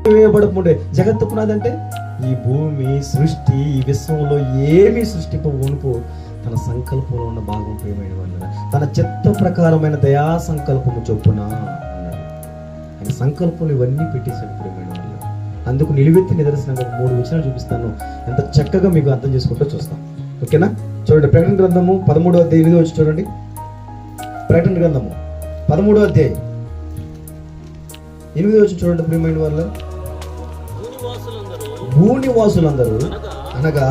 వేయబడకుండే. జగత్తు పునాది అంటే ఈ భూమి సృష్టి, ఈ విశ్వంలో ఏమీ సృష్టింపబోనుకో తన సంకల్పంలో ఉన్న భాగం ప్రియమైన వాళ్ళ, తన చిత్త ప్రకారమైన దయా సంకల్పము చొప్పున అన్నాడు. ఆయన సంకల్పంలో ఇవన్నీ పెట్టేశాడు ప్రియమైన వాళ్ళ. అందుకు నిలువెత్తి నిదర్శనంగా 3 వచనాలు చూపిస్తాను, ఎంత చక్కగా మీకు అర్థం చేసుకుంటూ చూస్తాం. ఓకేనా? చూడండి, ప్రకటన గ్రంథము 13వ అధ్యాయం 8వ వచనం చూడండి. ప్రకటన గ్రంథము 13వ అధ్యాయం 8వ వచనం చూడండి ప్రియమైన వాళ్ళ. భూనివాసులందరూ అనగా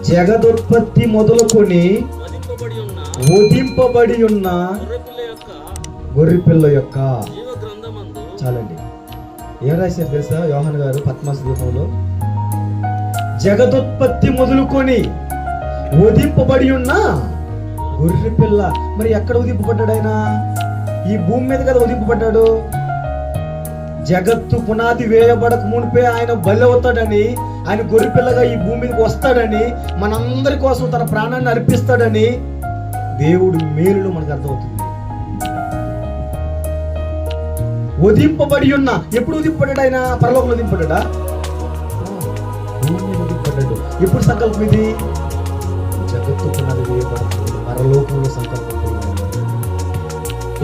జగదుత్పత్తి మొదలుకొని వధింపబడి ఉన్న గొర్రెపిల్ల యొక్క, చాలండి, ఏం రాశారు తెలుసా యోహాను గారు పద్మాస దీపంలో? జగదుత్పత్తి మొదలుకొని వధింపబడి ఉన్న గొర్రెపిల్ల. మరి ఎక్కడ వధింపబడ్డాడు ఆయన? ఈ భూమి మీద కదా వధింపబడ్డాడు. జగత్తు పునాది వేయబడక మునిపే ఆయన బలి అవుతాడని, ఆయన గొర్రెపిల్లగా ఈ భూమి మీదకి వస్తాడని, మనందరి కోసం తన ప్రాణాన్ని అర్పిస్తాడని దేవుడి మేలులో మనకు అర్థమవుతుంది. వధింపబడి ఉన్న, ఎప్పుడు వధింపబడ్డాడు ఆయన? పరలోకంలో వధింపబడ్డా? భూమి మీద వధింపబడ్డాడు. ఎప్పుడు సంకల్పం ఇది? జగత్తు పునాది వేయబడుతుంది, పరలోకంలో సంకల్పం.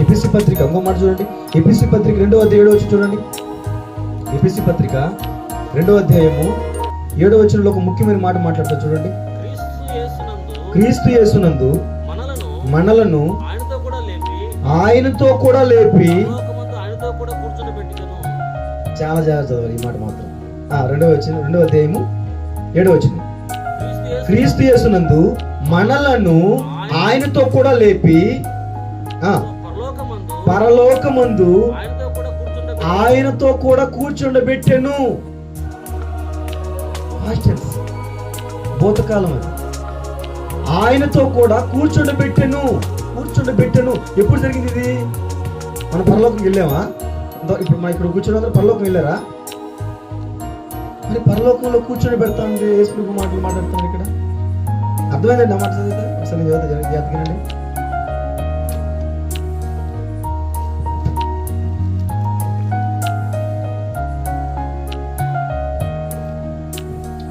ఎపిసి పత్రిక ఇంకో మాట చూడండి. ఎపిసి పత్రిక 2వ అధ్యాయం 7వ వచనం చూడండి. ఎపిసి పత్రిక 2వ అధ్యాయము 7వ వచనంలో ఒక ముఖ్యమైన మాట మాట్లాడుతూ చూడండి. క్రీస్తు యేసునందు మనలను ఆయనతో కూడా లేపి, చాలా జాగ్రత్త చదవాలి ఈ మాట మాత్రం. 2వ అధ్యాయము 7వ వచనం. క్రీస్తు యేసునందు మనలను ఆయనతో కూడా లేపి పరలోకమందు ఆయనతో కూడా కూర్చుండబెట్టెను. భూతకాలం అది. ఆయనతో కూడా కూర్చుండబెట్టెను. ఎప్పుడు జరిగింది ఇది? మనం పరలోకం వెళ్ళామా? ఇప్పుడు మన ఇక్కడ కూర్చున్న పరలోకం వెళ్ళారా? మరి పరలోకంలో కూర్చొని పెడతామండి. యేసు మాటలు మాట్లాడుతాను ఇక్కడ. అర్థమైందండి ఆ మాట చదివితే? అసలు జాతకండి.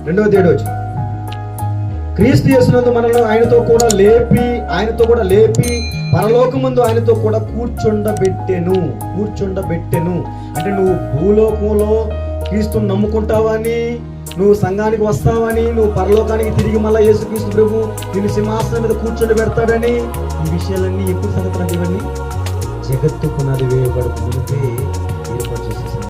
రెండవ 7వ వచనం. క్రీస్తు యేసునందు మనల్ని ఆయనతో కూడా లేపి పరలోకమందు ఆయనతో కూడా కూర్చుండబెట్టెను. అంటే నువ్వు భూలోకంలో క్రీస్తుని నమ్ముకుంటావని, నువ్వు సంఘానికి వస్తావని, నువ్వు పరలోకానికి తిరిగి మళ్ళా యేసుక్రీస్తు ప్రభు నిన్ను సింహాసనం మీద కూర్చోబెడతాడని, ఈ విషయాలన్నీ ఎప్పుడు సంగతి? ఇవన్నీ జగత్తు పునాది వేయబడుతుంది